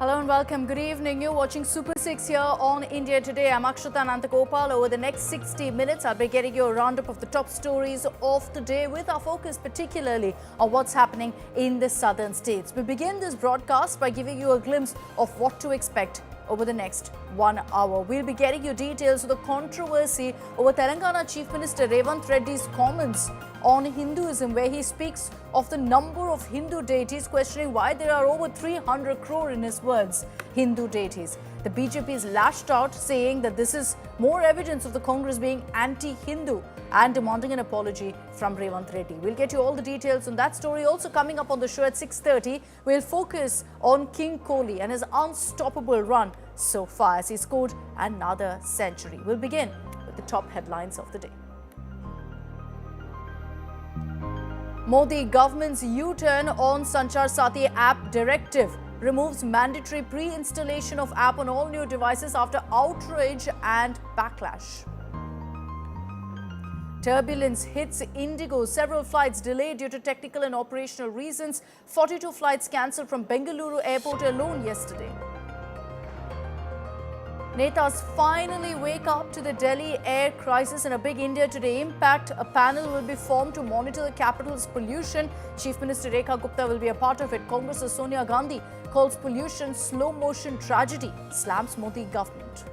Hello and welcome. Good evening. You're watching Super 6 here on India Today. I'm Akshita and Nandagopal. Over the next 60 minutes, I'll be getting you a roundup of the top stories of the day with our focus particularly on what's happening in the southern states. We begin this broadcast by giving you a glimpse of what to expect over the next 1 hour. We'll be getting you details of the controversy over Telangana Chief Minister Revanth Reddy's comments on Hinduism, where he speaks of the number of Hindu deities, questioning why there are over 300 crore, in his words, Hindu deities. The BJP is lashed out, saying that this is more evidence of the Congress being anti-Hindu and demanding an apology from Revanth Reddy. We'll get you all the details on that story. Also coming up on the show at 6:30, we'll focus on King Kohli and his unstoppable run so far as he scored another century. We'll begin with the top headlines of the day. Modi government's U-turn on Sanchar Sathi app directive removes mandatory pre-installation of app on all new devices after outrage and backlash. Turbulence hits Indigo. Several flights delayed due to technical and operational reasons. 42 flights cancelled from Bengaluru airport alone yesterday. Netas finally wake up to the Delhi air crisis in a big India Today impact. A panel will be formed to monitor the capital's pollution. Chief Minister Rekha Gupta will be a part of it. Congress's Sonia Gandhi calls pollution slow motion tragedy, slams Modi government.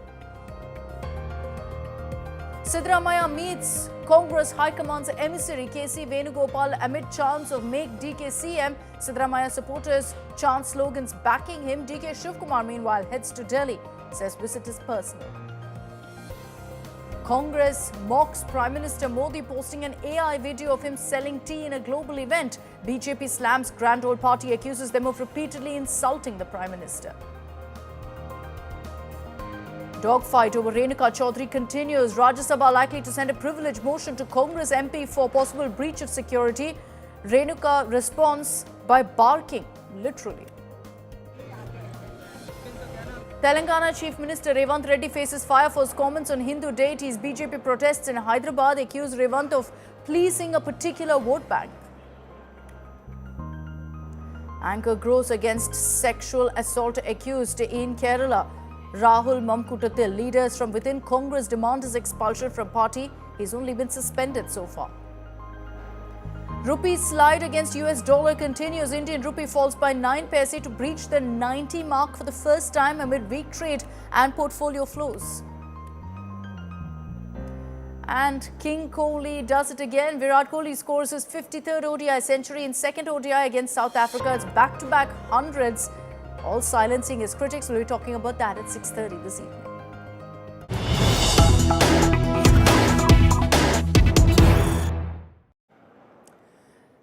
Siddaramaiah meets Congress High Command's emissary KC Venugopal amid chants of make DK CM. Siddaramaiah supporters chant slogans backing him. DK Shivkumar meanwhile heads to Delhi, says visit is personal. Congress mocks Prime Minister Modi, posting an AI video of him selling tea in a global event. BJP slams Grand Old Party, accuses them of repeatedly insulting the Prime Minister. Dogfight over Renuka Chaudhary continues. Rajya Sabha likely to send a privilege motion to Congress MP for possible breach of security. Renuka responds by barking, literally. Telangana Chief Minister Revanth Reddy faces fire for his comments on Hindu deities. BJP protests in Hyderabad accuse Revanth of pleasing a particular vote bank. Anger grows against sexual assault accused in Kerala. Rahul Mamkutathil, leaders from within Congress demand his expulsion from party. He's only been suspended so far. Rupee slide against US dollar continues. Indian rupee falls by 9 paise to breach the 90 mark for the first time amid weak trade and portfolio flows. And King Kohli does it again. Virat Kohli scores his 53rd ODI century in second ODI against South Africa. It's back-to-back hundreds, all silencing his critics. We'll be talking about that at 6:30 this evening.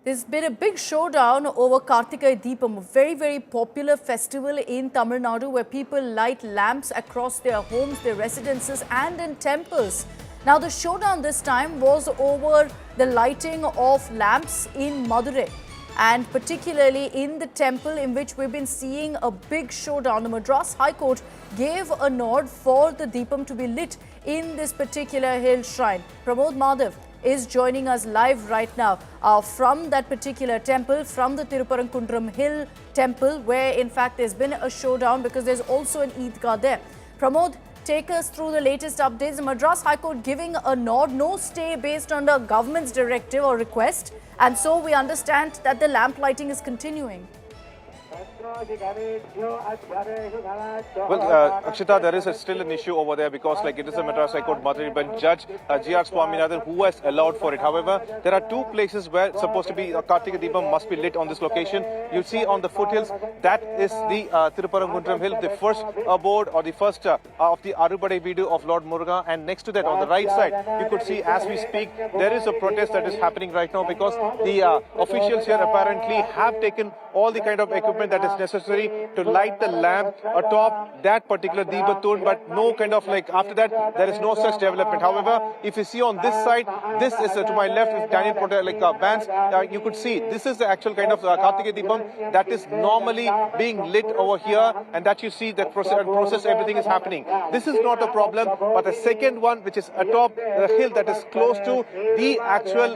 There's been a big showdown over Karthikai Deepam, a very popular festival in Tamil Nadu where people light lamps across their homes, their residences and in temples. Now the showdown this time was over the lighting of lamps in Madurai, and particularly in the temple in which we've been seeing a big showdown. The Madras High Court gave a nod for the Deepam to be lit in this particular hill shrine. Pramod Madhav is joining us live right now from that particular temple, from the Tiruparankundram Hill temple, where in fact there's been a showdown because there's also an Eidgah there. Pramod, take us through the latest updates. The Madras High Court giving a nod, no stay based on the government's directive or request, and so we understand that the lamp lighting is continuing. Well, Akshita, there is still an issue over there because it is a Madras High Court Madurai bench judge, G.R. Swaminathan, who has allowed for it. However, there are two places where it's supposed to be Karthikai Deepam must be lit on this location. You see on the foothills, that is the Tiruparankundram Hill, the first abode or the first of the Arubadai video of Lord Muruga. And next to that, on the right side, you could see as we speak, there is a protest that is happening right now because the officials here apparently have taken all the kind of equipment that is necessary to light the lamp atop that particular Deepathun, but no kind of after that, there is no such development. However, if you see on this side, this is to my left with Daniel bands, you could see this is the actual kind of Karthikai Deepam that is normally being lit over here, and that you see that process everything is happening. This is not a problem, but the second one, which is atop the hill that is close to the actual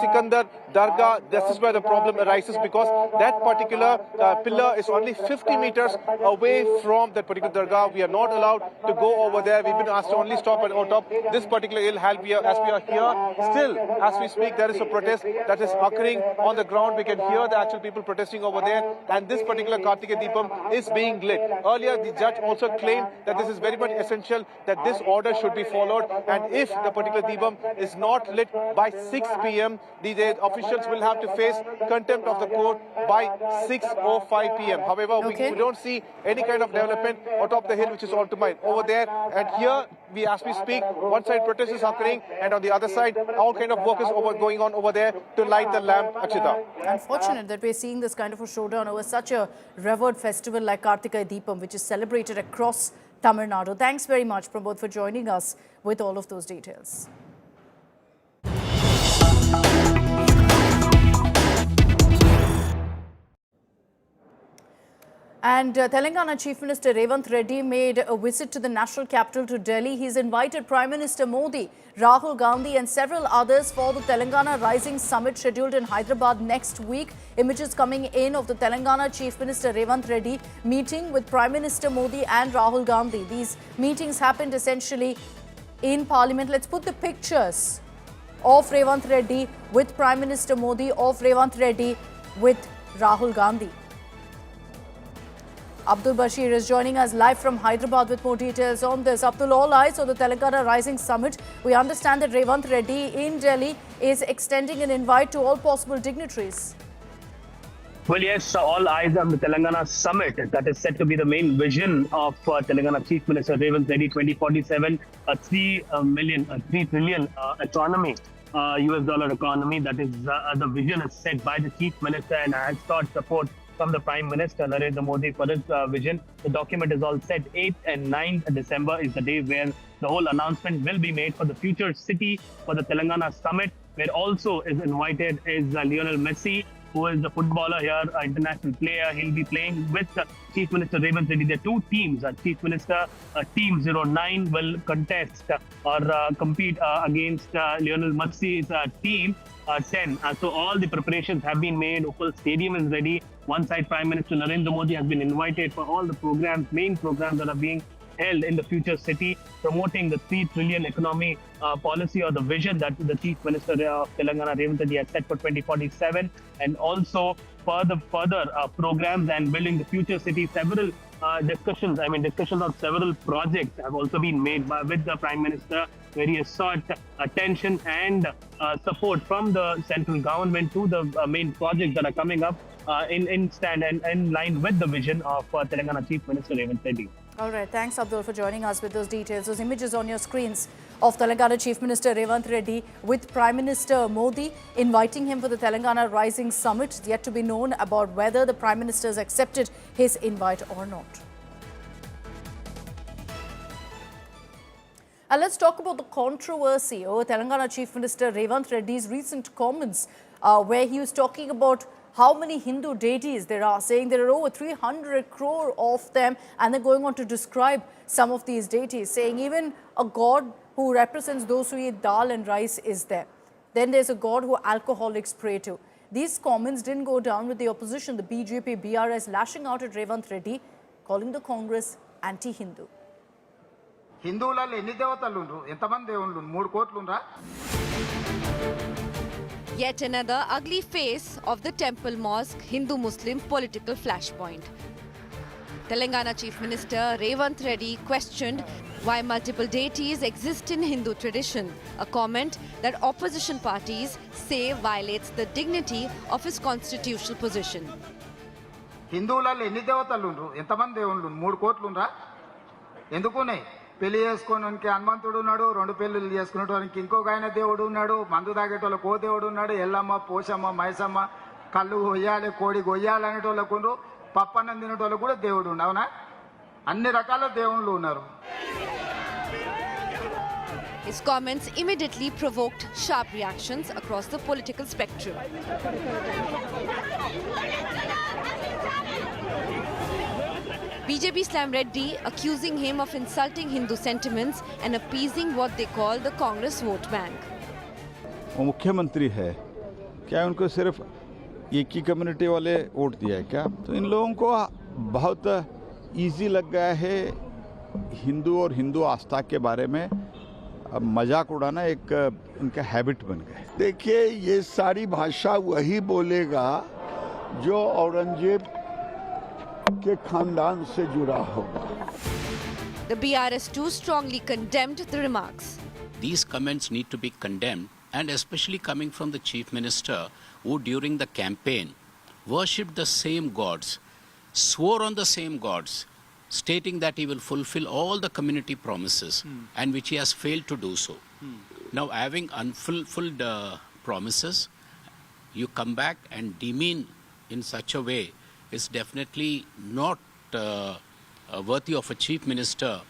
Sikandar Dargah, this is where the problem arises because that particular pillar pillar is only 50 meters away from that particular dargah. We are not allowed to go over there. We've been asked to only stop at on top this particular hill as we are here. Still, as we speak, there is a protest that is occurring on the ground. We can hear the actual people protesting over there, and this particular Karthikai Deepam is being lit. Earlier, the judge also claimed that this is very much essential, that this order should be followed, and if the particular Deepam is not lit by 6 p.m., the officials will have to face contempt of the court by 6:05 p.m. However, we don't see any kind of development atop the hill, which is all to mind over there. And here, as we speak, one side protest is occurring, and on the other side, all kind of work is going on over there to light the lamp, Akshita. Unfortunate that we're seeing this kind of a showdown over such a revered festival like Karthikai Deepam, which is celebrated across Tamil Nadu. Thanks very much, Pramod, for joining us with all of those details. And Telangana Chief Minister Revanth Reddy made a visit to the national capital to Delhi. He's invited Prime Minister Modi, Rahul Gandhi and several others for the Telangana Rising Summit scheduled in Hyderabad next week. Images coming in of the Telangana Chief Minister Revanth Reddy meeting with Prime Minister Modi and Rahul Gandhi. These meetings happened essentially in Parliament. Let's put the pictures of Revanth Reddy with Prime Minister Modi, of Revanth Reddy with Rahul Gandhi. Abdul Bashir is joining us live from Hyderabad with more details on this. Abdul, all eyes on the Telangana Rising Summit. We understand that Revanth Reddy in Delhi is extending an invite to all possible dignitaries. Well, yes, all eyes on the Telangana Summit. That is said to be the main vision of Telangana Chief Minister Revanth Reddy 2047, a 3 trillion economy, US dollar economy. That is the vision is set by the Chief Minister and has sought support from the Prime Minister Narendra Modi for this vision. The document is all set. 8th and 9th December is the day where the whole announcement will be made for the future city for the Telangana Summit, where also is invited is Lionel Messi, who is the footballer here, an international player. He'll be playing with Chief Minister Revanth Reddy. There are two teams. Chief Minister Team 09 will contest or compete against Lionel Messi's team 10. So all the preparations have been made. The full stadium is ready. One side, Prime Minister Narendra Modi has been invited for all the programs, main programs that are being held in the future city, promoting the 3 trillion economy policy or the vision that the Chief Minister of Telangana Revanth Reddy has set for 2047, and also further programs and building the future city. Several discussions on several projects have also been made with the Prime Minister, where he has sought attention and support from the central government to the main projects that are coming up in line with the vision of Telangana Chief Minister Revanth Reddy. All right, thanks Abdul for joining us with those details. Those images on your screens of Telangana Chief Minister Revanth Reddy with Prime Minister Modi inviting him for the Telangana Rising Summit. Yet to be known about whether the Prime Minister has accepted his invite or not. And let's talk about the controversy over Telangana Chief Minister Revanth Reddy's recent comments where he was talking about how many Hindu deities there are, saying there are over 300 crore of them, and they're going on to describe some of these deities, saying even a god who represents those who eat dal and rice is there. Then there's a god who alcoholics pray to. These comments didn't go down with the opposition, the BJP, BRS lashing out at Revanth Reddy, calling the Congress anti-Hindu. హిందువులలో ఎన్ని దేవతలు ఉండ్రు ఎంతమంది దేవుళ్ళు 3 కోట్లు ఉండ్రా Yet another ugly face of the temple mosque Hindu-Muslim political flashpoint. Telangana Chief Minister Revanth Reddy questioned why multiple deities exist in Hindu tradition, a comment that opposition parties say violates the dignity of his constitutional position. హిందువులలో ఎన్ని దేవతలు ఉండ్రు ఎంతమంది దేవుళ్ళు 3 కోట్లు ఉండ్రా ఎందుకునే పెళ్లి చేసుకోవడానికి హనుమంతుడు ఉన్నాడు, 2 పెళ్లిళ్ళు చేసుకునేటోనికి ఇంకొక ఆయన దేవుడు ఉన్నాడు, మందు తాగేటోళ్ళకి ఓ దేవుడు ఉన్నాడు, ఎల్లమ్మ పోషమ్మ మైసమ్మ కళ్ళు కొయ్యాలి కోడి కొయ్యాలి అనేటోళ్ళకు ఉండ్రు, పప్పన్నం తినేటోళ్ళకు కూడా దేవుడు ఉండు. అవునా? అన్ని రకాల దేవుళ్ళు ఉన్నారు. His comments immediately provoked sharp reactions across the political spectrum. BJP slammed Reddy, accusing him of insulting Hindu sentiments and appeasing what they call the Congress vote bank. वो मुख्यमंत्री है, क्या उनको सिर्फ एक ही कम्युनिटी वाले वोट दिया है क्या? तो इन लोगों को बहुत इजी लग गया है हिंदू और हिंदू आस्था के बारे में मजाक उड़ाना, एक इनका हैबिट बन गया है। देखिए, ये सारी भाषा वही बोलेगा जो औरंगजेब के खानदान से जुड़ा होगा। The BRS too strongly condemned the remarks. These comments need to be condemned, and especially coming from the Chief Minister, who during the campaign worshipped the same gods, swore on the same gods, stating that he will fulfill all the community promises, and which he has failed to do so. Now, having unfulfilled promises, you come back and demean in such a way is definitely not worthy of a chief minister.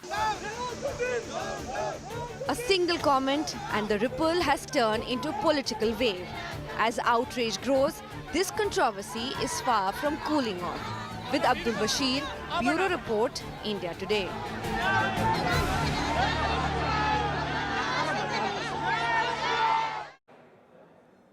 A single comment and the ripple has turned into political wave. As outrage grows, this controversy is far from cooling off. With Abdul Bashir, Bureau Report, India Today.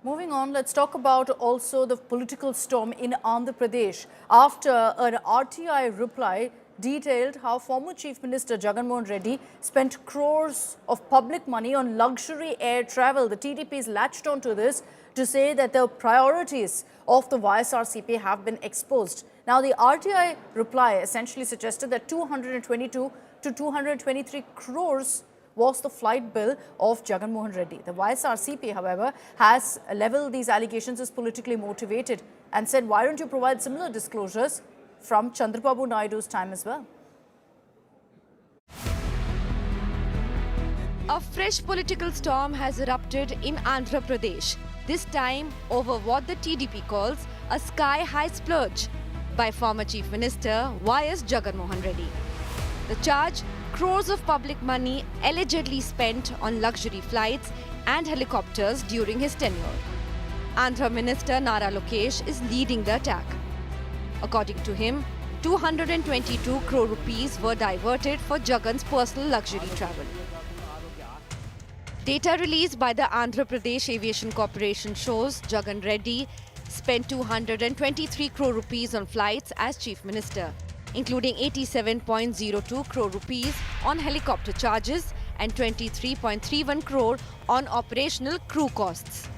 Moving on, let's talk about also the political storm in Andhra Pradesh after an RTI reply detailed how former Chief Minister Jagan Mohan Reddy spent crores of public money on luxury air travel. The TDPs latched onto this to say that the priorities of the YSRCP have been exposed. Now, the RTI reply essentially suggested that 222 to 223 crores was the flight bill of Jagan Mohan Reddy. The YSRCP, however, has leveled these allegations as politically motivated and said, why don't you provide similar disclosures from Chandrababu Naidu's time as well? A fresh political storm has erupted in Andhra Pradesh, this time over what the TDP calls a sky-high splurge by former Chief Minister Y.S. Jagan Mohan Reddy. The charge: crores of public money allegedly spent on luxury flights and helicopters during his tenure. Andhra Minister Nara Lokesh is leading the attack. According to him, 222 crore rupees were diverted for Jagan's personal luxury travel. Data released by the Andhra Pradesh Aviation Corporation shows Jagan Reddy spent 223 crore rupees on flights as Chief Minister, including 87.02 crore rupees on helicopter charges and 23.31 crore on operational crew costs.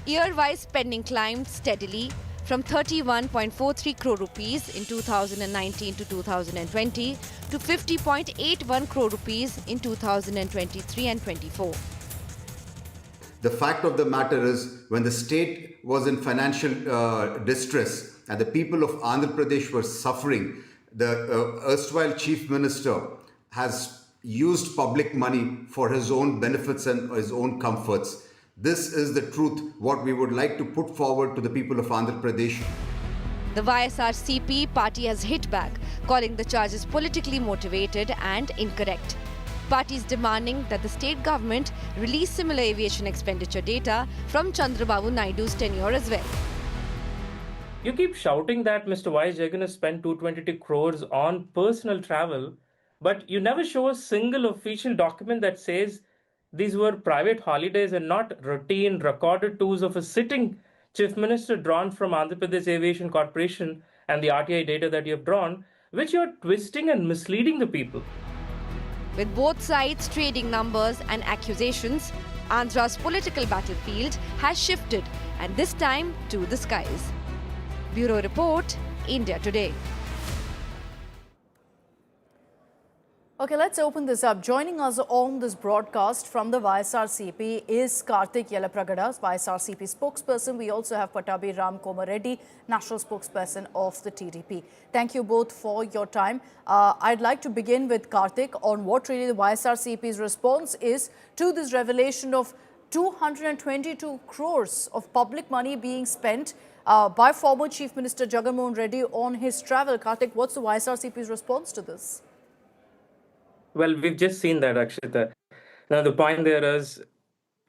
Year-wise spending climbed steadily from 31.43 crore rupees in 2019 to 2020 to 50.81 crore rupees in 2023 and 24. The fact of the matter is, when the state was in financial distress and the people of Andhra Pradesh were suffering, the erstwhile Chief Minister has used public money for his own benefits and his own comforts. This is the truth, what we would like to put forward to the people of Andhra Pradesh. The YSRCP party has hit back, calling the charges politically motivated and incorrect. Parties demanding that the state government release similar aviation expenditure data from Chandrababu Naidu's tenure as well. You keep shouting that Mr. Y. Jagan has spent 222 crores on personal travel, but you never show a single official document that says these were private holidays and not routine recorded tours of a sitting Chief Minister drawn from Andhra Pradesh Aviation Corporation and the RTI data that you have drawn, which you are twisting and misleading the people. With both sides trading numbers and accusations, Andhra's political battlefield has shifted, and this time to the skies. Bureau Report, India Today. Okay, let's open this up. Joining us on this broadcast from the YSRCP is Karthik Yelapragada, YSRCP spokesperson. We also have Pattabhi Ram Reddy, national spokesperson of the TDP. Thank you both for your time. I'd like to begin with Karthik on what really the YSRCP's response is to this revelation of 222 crores of public money being spent by former Chief Minister Jagan Mohan Reddy on his travel. Karthik, what's the YSRCP's response to this? Well, we've just seen that, Akshita. Now, the point there is,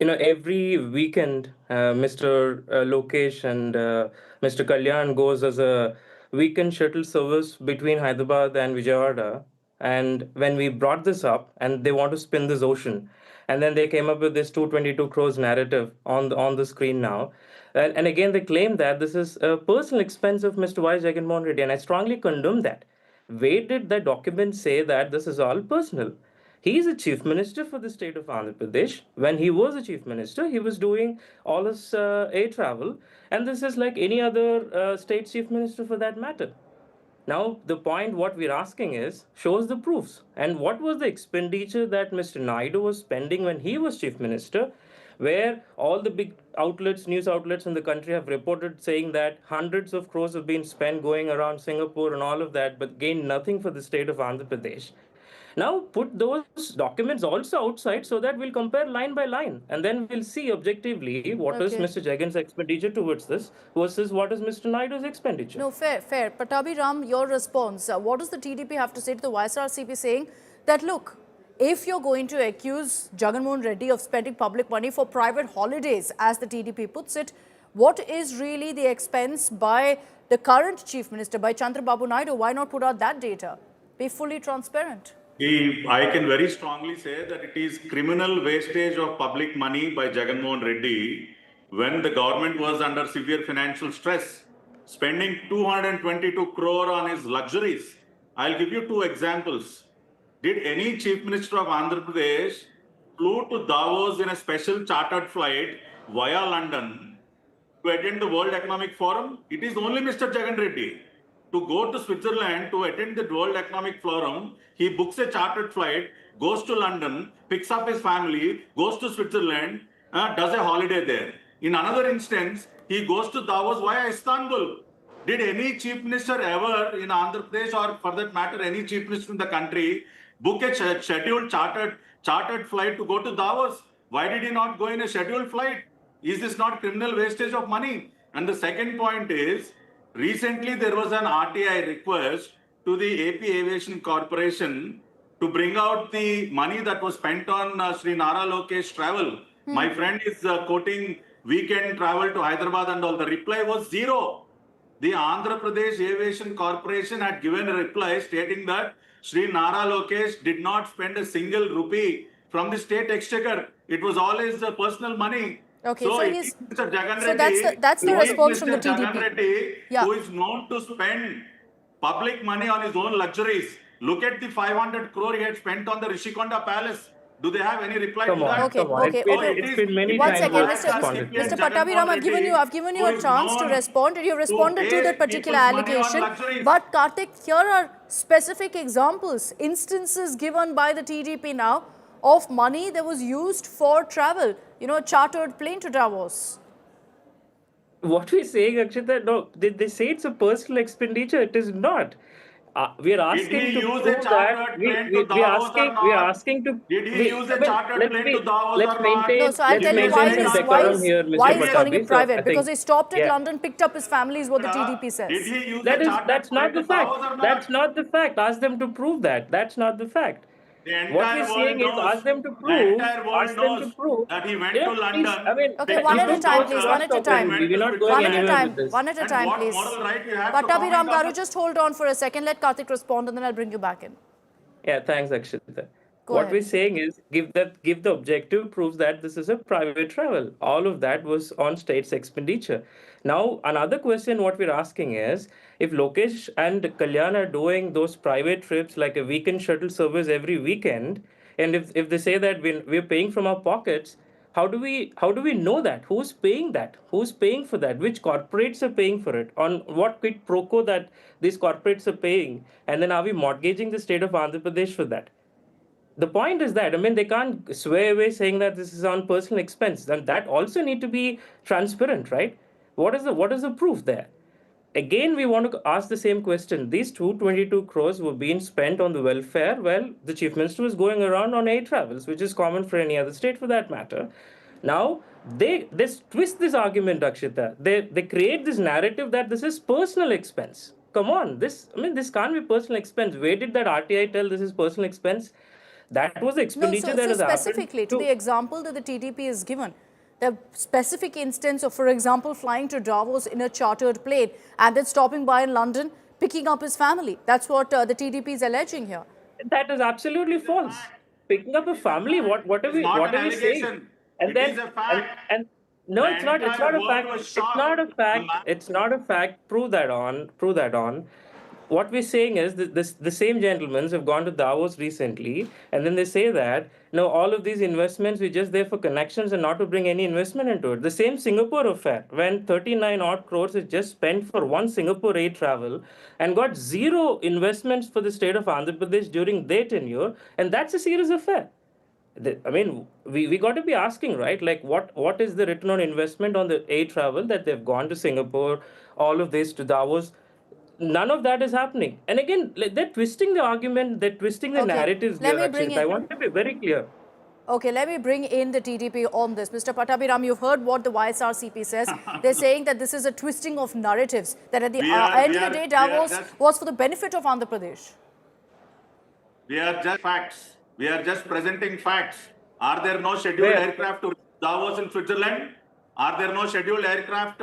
every weekend, Mr. Lokesh and Mr. Kalyan goes as a weekend shuttle service between Hyderabad and Vijayawada. And when we brought this up, and they want to spin this ocean, and then they came up with this 222 crores narrative on the screen now. And again, they claim that this is a personal expense of Mr. Y. Jagan Mohan Reddy, and I strongly condemn that. Where did the document say that this is all personal? He is a chief minister for the state of Andhra Pradesh. When he was a chief minister, he was doing all his air travel, and this is like any other state chief minister for that matter. Now, the point what we're asking is, shows the proofs. And what was the expenditure that Mr. Naidu was spending when he was chief minister, where all the big outlets, news outlets in the country have reported saying that hundreds of crores have been spent going around Singapore and all of that, but gained nothing for the state of Andhra Pradesh. Now put those documents also outside so that we'll compare line by line, and then we'll see objectively what is Okay. Mr. Jagan's expenditure towards this versus what is Mr. Naidu's expenditure. No, fair. Pattabhi Ram, your response. What does the TDP have to say to the YSRCP saying that, look, if you're going to accuse Jagan Mohan Reddy of spending public money for private holidays, as the TDP puts it, what is really the expense by the current Chief Minister, by Chandrababu Naidu? Why not put out that data? Be fully transparent. I can very strongly say that it is criminal wastage of public money by Jagan Mohan Reddy when the government was under severe financial stress, spending 222 crore on his luxuries. I'll give you two examples. Did any Chief Minister of Andhra Pradesh flew to Davos in a special chartered flight via London to attend the World Economic Forum? It is only Mr. Jagan Reddy. To go to Switzerland to attend the World Economic Forum, he books a chartered flight, goes to London, picks up his family, goes to Switzerland, does a holiday there. In another instance, he goes to Davos via Istanbul. Did any chief minister ever in Andhra Pradesh, or for that matter, any chief minister in the country, book a scheduled chartered flight to go to Davos? Why did he not go in a scheduled flight? Is this not criminal wastage of money? And the second point is, recently there was an RTI request to the AP Aviation Corporation to bring out the money that was spent on Sri Nara Lokesh travel. My friend is quoting weekend travel to Hyderabad and all. The reply was zero. The Andhra Pradesh Aviation Corporation had given a reply stating that Sri Nara Lokesh did not spend a single rupee from the state exchequer. It was all his personal money. Okay, so he's, Mr. Jagan so Reddy, that's the response from the Mr. TDP. Jagan Reddy, Yeah. who is known to spend public money on his own luxuries. Look at the 500 crore he had spent on the Rishikonda Palace. Do they have any reply Come to on, that? Okay, come on. okay, It's been many One times second, I've responded. Mr. Pattabhi Ram, I've given you a chance to respond, and you responded to that particular allegation. But Karthik, here are specific examples, instances given by the TDP now of money that was used for travel. You know, a chartered plane to Davos. What we're saying, Akshita, no, they say it's a personal expenditure. It is not. We are asking Did he to use prove a chartered that plane to Davos or not? we are asking to. Did he use a chartered plane to Davos let's or not? maintain. No, so I'll Let's tell you maintain why some decorum here, Mr. why he's calling Pattabhi. it private. So I Because think- he stopped at yeah. London, picked up his family, is what the TDP says. Did he use That a is, chartered that's not plane the to Davos or fact. not? That's not the fact. Ask them to prove that. That's not the fact. The What entire we're world saying is, knows. ask them to The prove. entire world Ask them to knows prove that he went Yeah, to please, London. I mean, Okay, picked one up at a his time, daughter, please. One at a Stop time. it. We're not going One at a anywhere time. with this. One at a And time, what please. moral right you have to Pattabhi comment Ram on Garu, that? just hold on for a second. Let Karthik respond, and then I'll bring you back in. Yeah, thanks, Akshita. Go What ahead. we're saying is give the objective proofs that this is a private travel. All of that was on state's expenditure. Now, another question what we're asking is, if Lokesh and Kalyan are doing those private trips like a weekend shuttle service every weekend, and if they say that we're paying from our pockets, how do we know that? Who's paying that? Who's paying for that? Which corporates are paying for it? On what quid pro quo that these corporates are paying? And then are we mortgaging the state of Andhra Pradesh for that? The point is that, I mean, they can't sway away saying that this is on personal expense. And that also need to be transparent, right? What is the proof there? Again, we want to ask the same question. These 222 crores were being spent on the welfare. Well, the chief minister was going around on air travels, which is common for any other state for that matter. Now, they twist this argument, Akshita. They create this narrative that this is personal expense. Come on, this can't be personal expense. Where did that RTI tell this is personal expense? That was the No, expenditure so that has happened. specifically to the example that the TDP is given, the specific instance of, for example, flying to Davos in a chartered plane and then stopping by in London, picking up his family. That's what the TDP is alleging here. That is absolutely false. Picking up a family, what are we It's not what an are we saying? allegation. And It then is a fact. and No, The it's not. It's entire not a world fact. was It's shocked. not a The fact. man- It's not a fact. Prove that on. Prove that on. What we're saying is that the same gentlemen have gone to Davos recently, and then they say that no, all of these investments were just there for connections and not to bring any investment into it. The same Singapore affair, when 39 odd crores is just spent for one Singapore aid travel and got zero investments for the state of Andhra Pradesh during their tenure, and that's a serious affair. I mean, we got to be asking, right? Like, what is the return on investment on the aid travel that they've gone to Singapore, all of this to Davos? None of that is happening. And again, like, they're twisting the argument, they're twisting the Okay, narratives. let Dear me bring Akshita. I in- want to be very clear. Okay, let me bring in the TDP on this. Mr. Pattabhi Ram, you've heard what the YSRCP says. They're saying that this is a twisting of narratives, that at the end of the day, Davos was for the benefit of Andhra Pradesh. We are just facts. We are just presenting facts. Are there no scheduled Where? aircraft to Davos in Switzerland? Are there no scheduled aircraft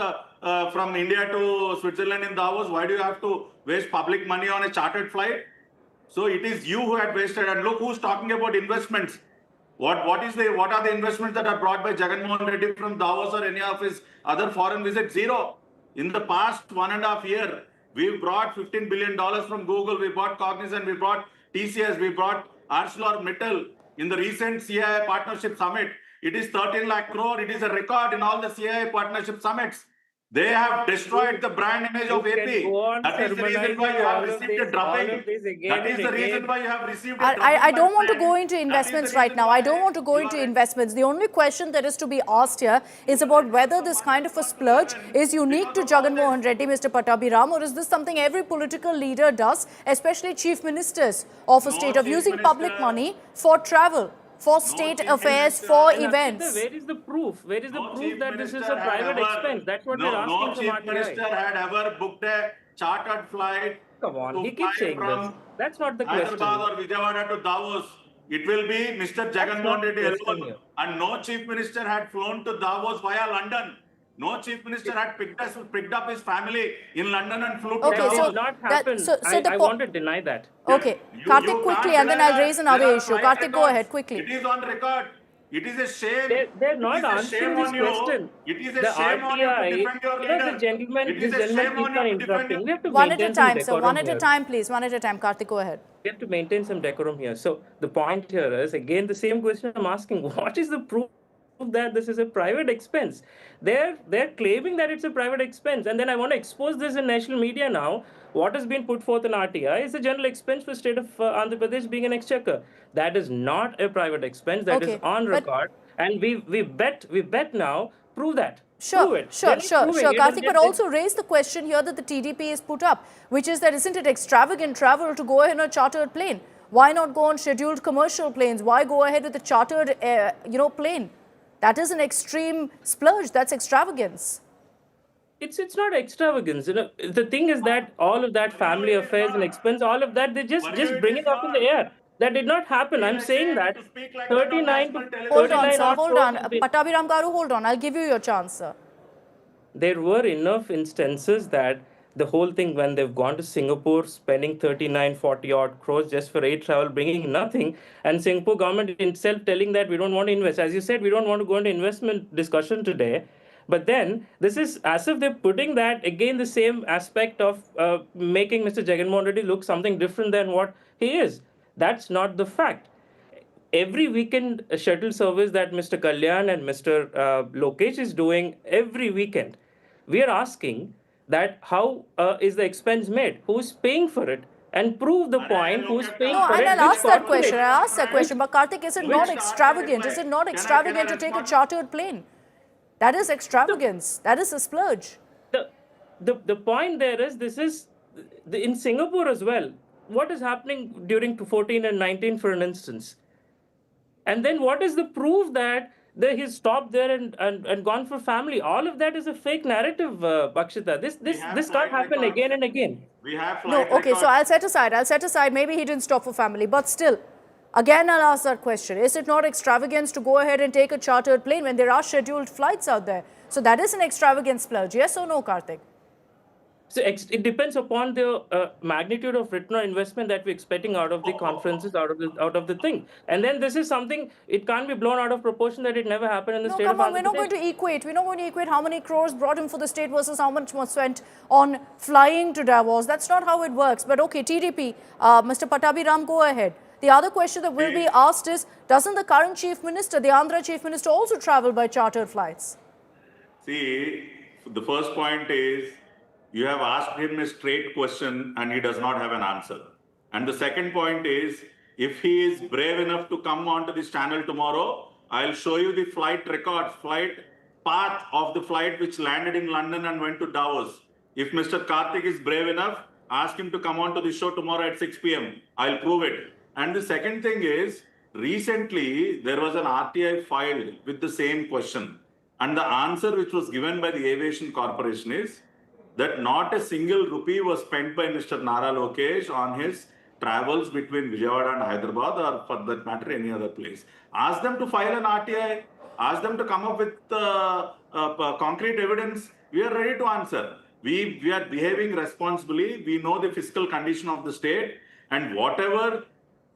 from India to Switzerland in Davos? Why do you have to waste public money on a chartered flight? So it is you who had wasted. And look who's talking about investments. What are the investments that are brought by Jagan Mohan Reddy from Davos or any of his other foreign visits? Zero. In the past 1.5 years, we brought $15 billion from Google, we brought Cognizant, we brought TCS, we brought ArcelorMittal. In the recent CII Partnership Summit, it is 13 lakh crore. It is a record in all the CII Partnership Summits. They have destroyed the brand image of You AP. can go on That is the reason why you sermonizing all have of received a this- all drubbing. of this again That is and the reason again. why you have received a drubbing. I don't my want to friend. go into That is the investments right reason now. why I don't want to go you into are- investments. The only question that is to be asked here is about whether this kind of a splurge is unique to Jagan Mohan Reddy, Mr. Pattabhi Ram, or is this something every political leader does, especially chief ministers of a state, of chief using public minister. money for travel, for state chief affairs, minister. for And Akshita, events. where is the proof? Where is the No proof chief that this is minister a had private ever- expense? That's what no, we're asking no from chief RTI. minister had ever booked a chartered flight. Come on, to he keeps fly saying from this. That's not the question. Hyderabad or Vijayawada to Davos. It will be Mr. Jagan not Mohan the Reddy question alone. here. And no chief minister had flown to Davos via London. No chief minister had picked up his family in London and flew to Okay, That so did not that- happen. so the I po- want to deny that. Okay, You Karthik, can't quickly, and then deny I'll that. raise another There are issue. flight Karthik, go records. ahead, quickly. It is on record. It is a shame. They're not It is a answering shame this on you. question. It is a The shame on you to RTI, defend your you know, leader. the gentleman, It is this a gentleman shame keeps on on you to defend interrupting. We have to One at a maintain some time, sir. decorum One at a here. time, please. One at a time. Karthik, go ahead. We have to maintain some decorum here. So the point here is, again, the same question I'm asking. What is the proof that this is a private expense? They're claiming that it's a private expense. And then I want to expose this in national media now. What has been put forth in RTI is a general expense for state of Andhra Pradesh being an exchequer. That is not a private expense. That is Okay, on but- record. And we bet now, prove that. Sure, Prove it. sure, They're not sure, proving sure. it, Karthik, and but they- also raise the question here that the TDP is put up, which is that isn't it extravagant travel to go ahead on a chartered plane? Why not go on scheduled commercial planes? Why go ahead with a chartered, plane? That is an extreme splurge. That's extravagance. It's not extravagance. You know, the thing is that all of that family affairs and expense, all of that, they just bring it up in the air. That did not happen. I'm saying that 39 to Hold on, 39 sir. odd Hold crores on. has been- Pattabhi Ram Garu, hold on. I'll give you your chance, sir. There were enough instances that the whole thing, when they've gone to Singapore, spending 39, 40 odd crores just for aid travel, bringing nothing, and Singapore government itself telling that we don't want to invest. As you said, we don't want to go into investment discussion today. But then this is as if they're putting that, again, the same aspect of making Mr. Jagan Mohan Reddy look something different than what he is. That's not the fact. Every weekend shuttle service that Mr. Kalyan and Mr. Lokesh is doing every weekend, we are asking that how is the expense made? Who's paying for it? And prove the point who's paying No, for and it. I'll Which ask that question. corporate? I'll ask that question. But Karthik, is it not Which extravagant? corporate Is it flight? not Can I extravagant to take a respond? chartered plane? That is extravagance. That is a splurge. The point there is, this is in Singapore as well. What is happening during 14 and 19, for an instance? And then what is the proof that he's stopped there and gone for family? All of that is a fake narrative, Akshita. This have can't flight happen records. again and again. We have No, flight okay, so records. I'll set aside. Maybe he didn't stop for family, but still, again, I'll ask that question. Is it not extravagance to go ahead and take a chartered plane when there are scheduled flights out there? So that is an extravagant splurge. Yes or no, Karthik? So it depends upon the magnitude of return on investment that we're expecting out of the conferences, out of the thing. And then this is something, it can't be blown out of proportion that it never happened in the No, state come of on, we're Andhra not going Pradesh. to equate. We're not going to equate how many crores brought in for the state versus how much was spent on flying to Davos. That's not how it works. But okay, TDP, Mr. Pattabhi Ram, go ahead. The other question that will be asked is, doesn't the current Chief Minister, the Andhra Chief Minister, also travel by chartered flights? See, the first point is you have asked him a straight question and he does not have an answer. And the second point is, if he is brave enough to come onto this channel tomorrow, I'll show you the flight records, flight path of the flight which landed in London and went to Davos. If Mr. Karthik is brave enough, ask him to come onto the show tomorrow at 6 p.m. I'll prove it. And the second thing is, recently there was an RTI filed with the same question. And the answer which was given by the Aviation Corporation is that not a single rupee was spent by Mr. Nara Lokesh on his travels between Vijayawada and Hyderabad, or for that matter, any other place. Ask them to file an RTI. Ask them to come up with concrete evidence. We are ready to answer. We are behaving responsibly. We know the fiscal condition of the state, and whatever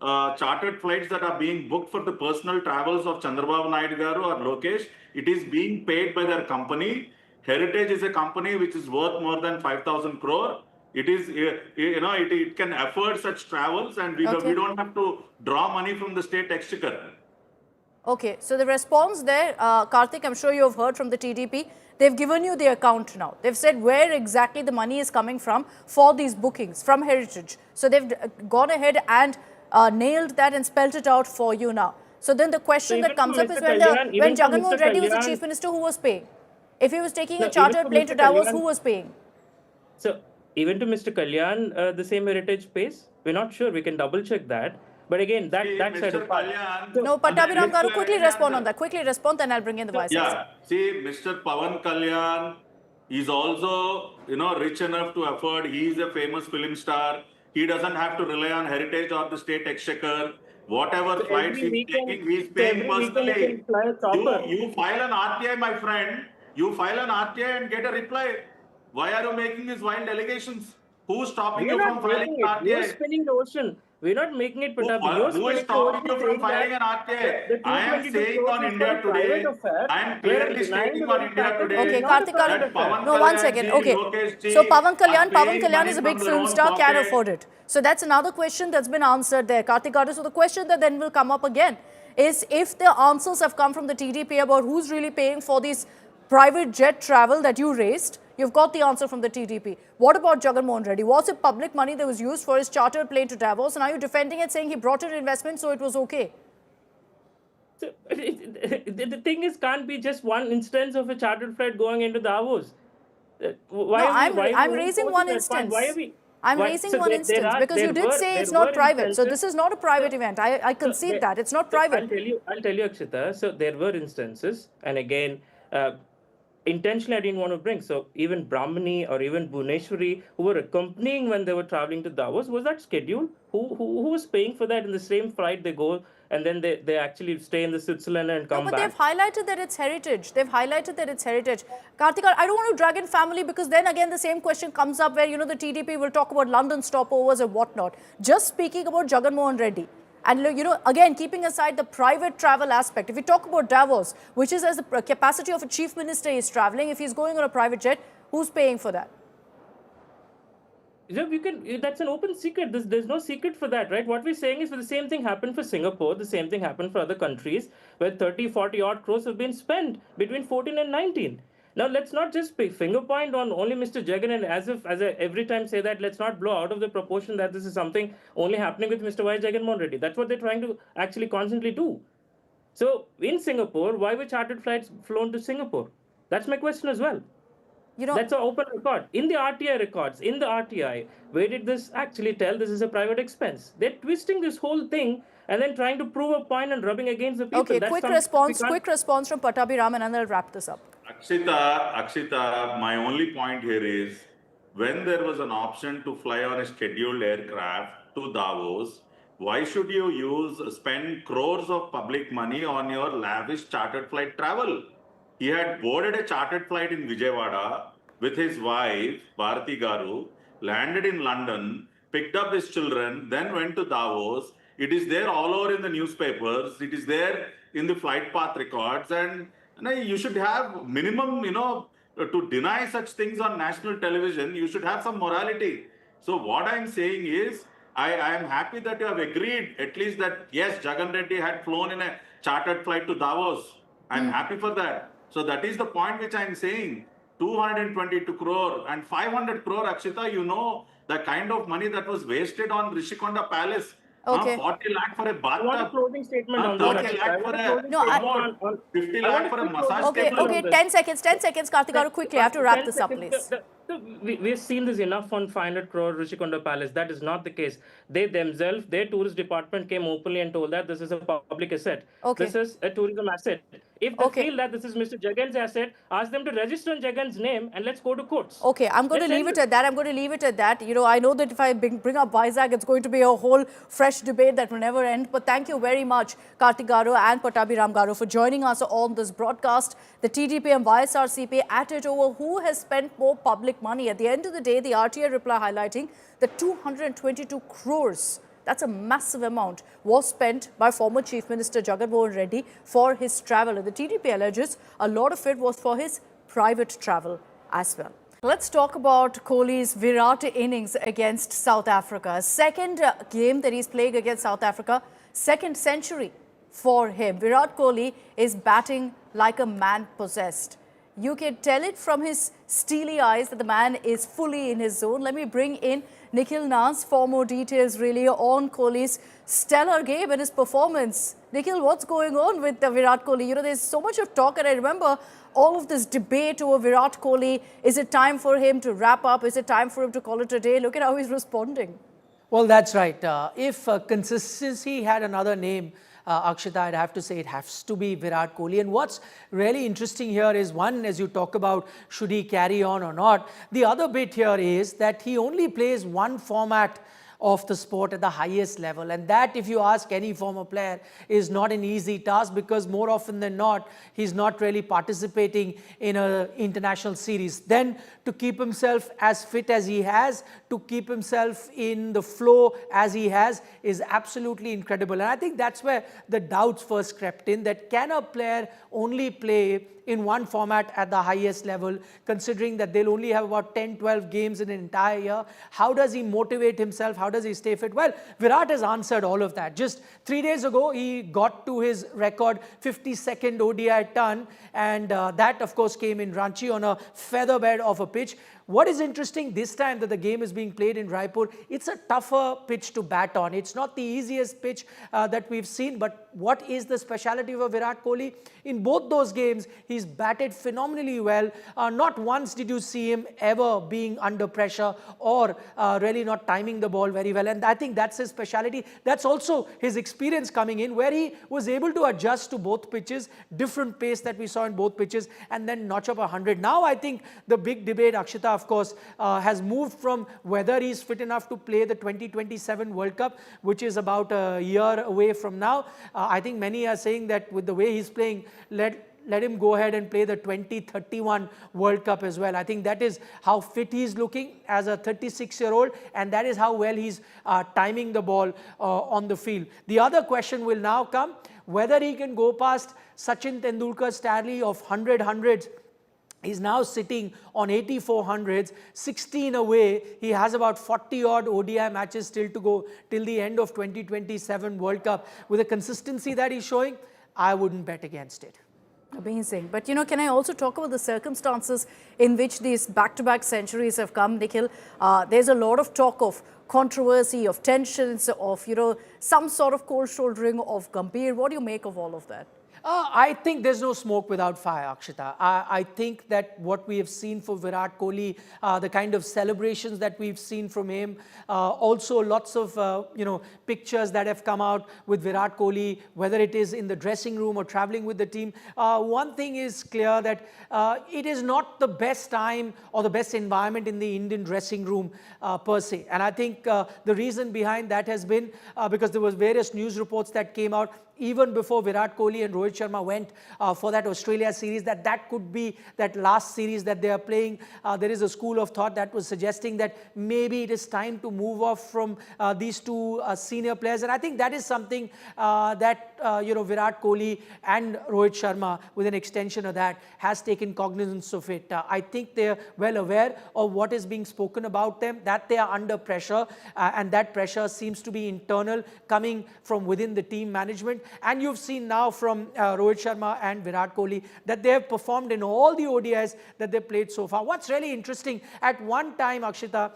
chartered flights that are being booked for the personal travels of Chandrababu Naidu Garu or Lokesh, it is being paid by their company. Heritage is a company which is worth more than 5,000 crore. It is, it can afford such travels, and we don't have to draw money from the state exchequer. Okay, so the response there, Karthik, I'm sure you have heard from the TDP. They've given you the account now. They've said where exactly the money is coming from for these bookings from Heritage. So they've gone ahead and nailed that and spelled it out for you now. So then the question that comes up is when Jagan Mohan Reddy was the Chief Minister, who was paying? If he was taking a chartered plane to Davos, who was paying? So even to Mr. Kalyan, the same Heritage pays? We're not sure. We can double check that. But again, that side of no, Pattabhi Ram Garu, quickly respond on that. Quickly respond, then I'll bring in the Vice Chancellor. See, Mr. Pawan Kalyan is also, rich enough to afford. He is a famous film star. He doesn't have to rely on Heritage or the state exchequer. Whatever flights he's taking, he's paying personally. You file an RTI, my friend. You file an RTI and get a reply. Why are you making these wild allegations? Who's stopping you from filing an RTI? You're spinning the ocean. We're not making it, Pattabhi. Who is stopping you from filing an RTI? I am saying on India today. I am clearly stating on India today. Okay, Karthik, no, 1 second. Okay, so Pawan Kalyan is a big film star, can afford it. So that's another question that's been answered there, Karthik. So the question that then will come up again is, if the answers have come from the TDP about who's really paying for these private jet travel that you raised, you've got the answer from the TDP. What about Jagan Mohan Reddy? Was it public money that was used for his chartered plane to Davos? And are you defending it, saying he brought in investment, so it was okay? So, the thing is, can't be just one instance of a chartered flight going into Davos. I'm raising one instance. I'm raising one instance because you did say it's not private. So this is not a private event. I concede that. It's not private. I'll tell you, Akshita. So there were instances, and again, intentionally I didn't want to bring. So even Brahmani or even Bhuneshwari, who were accompanying when they were traveling to Davos, was that scheduled? Who was paying for that? In the same flight they go, and then they actually stay in the Switzerland and come back. But they've highlighted that it's heritage. They've highlighted that it's heritage. Karthik, I don't want to drag in family, because then again the same question comes up where, the TDP will talk about London stopovers and whatnot. Just speaking about Jagan Mohan Reddy. And, again, keeping aside the private travel aspect, if we talk about Davos, which is as the capacity of a chief minister is traveling, if he's going on a private jet, who's paying for that? That's an open secret. There's no secret for that, right? What we're saying is, the same thing happened for Singapore, the same thing happened for other countries, where 30, 40 odd crores have been spent between 14 and 19. Now, let's not just finger point on only Mr. Jagan, and as I every time say that, let's not blow out of the proportion that this is something only happening with Mr. Y. Jagan Mohan Reddy. That's what they're trying to actually constantly do. So, in Singapore, why were chartered flights flown to Singapore? That's my question as well. That's an open record. In the RTI records, in the RTI, where did this actually tell this is a private expense? They're twisting this whole thing and then trying to prove a point and rubbing against the people. Okay, quick response from Pattabhi Ram, and then I'll wrap this up. Akshita, my only point here is, when there was an option to fly on a scheduled aircraft to Davos, why should you spend crores of public money on your lavish chartered flight travel? He had boarded a chartered flight in Vijayawada, with his wife, Bharati Garu, landed in London, picked up his children, then went to Davos. It is there all over in the newspapers. It is there in the flight path records. And you should have minimum, to deny such things on national television, you should have some morality. So what I'm saying is, I am happy that you have agreed, at least that, yes, Jagan Reddy had flown in a chartered flight to Davos. I'm happy for that. So that is the point which I'm saying. 222 crore and 500 crore, Akshita, the kind of money that was wasted on Rishikonda Palace. Okay. 40 lakh for a I want a bathtub. closing statement on 30 that. lakh for a No, I- 50 lakh for a massage Okay, table. okay, 10 seconds, Karthik Garu, quickly. I have to wrap this up, please. We've seen this enough on 500 crore Rishikonda Palace. That is not the case. They themselves, their tourist department came openly and told that this is a public asset. Okay. This is a tourism asset. If they Okay. feel that this is Mr. Jagan's asset, ask them to register on Jagan's name and let's go to courts. Okay, I'm going to leave it at that. I'm going to leave it at that. I know that if I bring up Vizag, it's going to be a whole fresh debate that will never end. But thank you very much, Karthik Garu and Pattabhi Ram Garu, for joining us on this broadcast. The TDP and YSRCP at it over who has spent more public money. At the end of the day, the RTI reply highlighting that 222 crores, that's a massive amount, was spent by former Chief Minister Jagan Mohan Reddy for his travel. And the TDP alleges a lot of it was for his private travel as well. Let's talk about Kohli's Virat innings against South Africa. Second game that he's playing against South Africa, second century for him. Virat Kohli is batting like a man possessed. You can tell it from his steely eyes that the man is fully in his zone. Let me bring in Nikhil Naz for more details really on Kohli's stellar game and his performance. Nikhil, what's going on with Virat Kohli? There's so much of talk, and I remember all of this debate over Virat Kohli. Is it time for him to wrap up? Is it time for him to call it a day? Look at how he's responding. Well, that's right. If consistency had another name, Akshita, I'd have to say it has to be Virat Kohli. And what's really interesting here is, one, as you talk about should he carry on or not, the other bit here is that he only plays one format of the sport at the highest level, and that, if you ask any former player, is not an easy task, because more often than not he's not really participating in an international series. Then to keep himself as fit as he has, to keep himself in the flow as he has, is absolutely incredible. And I think that's where the doubts first crept in, that can a player only play in one format at the highest level, considering that they'll only have about 10-12 games in an entire year? How does he motivate himself? How does he stay fit? Well, Virat has answered all of that. Just 3 days ago, he got to his record 52nd ODI ton, and that, of course, came in Ranchi on a featherbed of a pitch. What is interesting this time that the game is being played in Raipur, it's a tougher pitch to bat on. It's not the easiest pitch that we've seen, but what is the speciality of Virat Kohli? In both those games, he's batted phenomenally well. Not once did you see him ever being under pressure or really not timing the ball very well. And I think that's his speciality. That's also his experience coming in, where he was able to adjust to both pitches, different pace that we saw in both pitches, and then notch up 100. Now I think the big debate, Akshita, of course, has moved from whether he's fit enough to play the 2027 World Cup, which is about a year away from now. I think many are saying that with the way he's playing, let him go ahead and play the 2031 World Cup as well. I think that is how fit he's looking as a 36-year-old, and that is how well he's timing the ball on the field. The other question will now come, whether he can go past Sachin Tendulkar's tally of 100 hundreds. He's now sitting on 84 hundreds, 16 away. He has about 40-odd ODI matches still to go till the end of 2027 World Cup. With the consistency that he's showing, I wouldn't bet against it. Amazing. But, can I also talk about the circumstances in which these back-to-back centuries have come, Nikhil? There's a lot of talk of controversy, of tensions, of, some sort of cold shouldering of Gambhir. What do you make of all of that? I think there's no smoke without fire, Akshita. I think that what we have seen for Virat Kohli, the kind of celebrations that we've seen from him, also lots of, pictures that have come out with Virat Kohli, whether it is in the dressing room or traveling with the team. One thing is clear, that it is not the best time or the best environment in the Indian dressing room per se. And I think the reason behind that has been because there was various news reports that came out even before Virat Kohli and Rohit Sharma went for that Australia series, that could be that last series that they are playing. There is a school of thought that was suggesting that maybe it is time to move off from these two senior players, and I think that is something that Virat Kohli and Rohit Sharma, with an extension of that, has taken cognizance of it. I think they are well aware of what is being spoken about them, that they are under pressure, and that pressure seems to be internal, coming from within the team management. And you've seen now from Rohit Sharma and Virat Kohli that they have performed in all the ODIs that they played so far. What's really interesting, at one time, Akshita,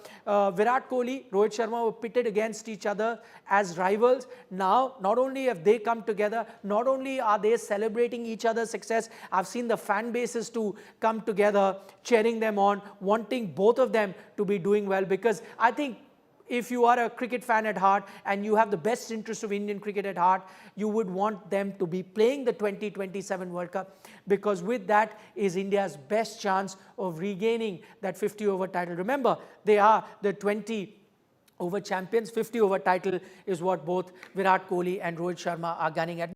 Virat Kohli, Rohit Sharma were pitted against each other as rivals. Now, not only have they come together, not only are they celebrating each other's success, I've seen the fan bases to come together, cheering them on, wanting both of them to be doing well, because I think if you are a cricket fan at heart and you have the best interest of Indian cricket at heart, you would want them to be playing the 2027 World Cup, because with that is India's best chance of regaining that 50-over title. Remember, they are the 20-over champions. 50-over title is what both Virat Kohli and Rohit Sharma are gunning at.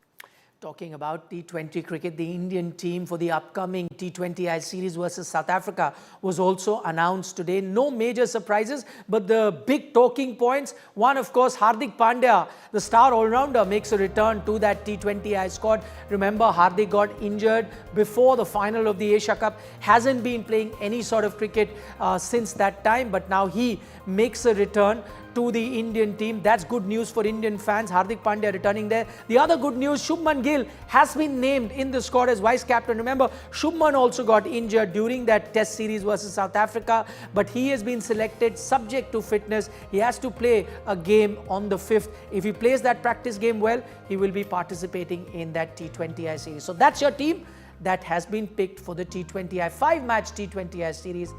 Talking about T20 cricket, the Indian team for the upcoming T20I series versus South Africa was also announced today. No major surprises, but the big talking points. One, of course, Hardik Pandya, the star all-rounder, makes a return to that T20I squad. Remember, Hardik got injured before the final of the Asia Cup, hasn't been playing any sort of cricket since that time, but now he makes a return to the Indian team. That's good news for Indian fans. Hardik Pandya returning there. The other good news, Shubman Gill has been named in the squad as vice captain. Remember, Shubman also got injured during that test series versus South Africa, but he has been selected subject to fitness. He has to play a game on the 5th. If he plays that practice game well, he will be participating in that T20I series. So that's your team that has been picked for the T20I 5-match T20I series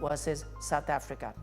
versus South Africa.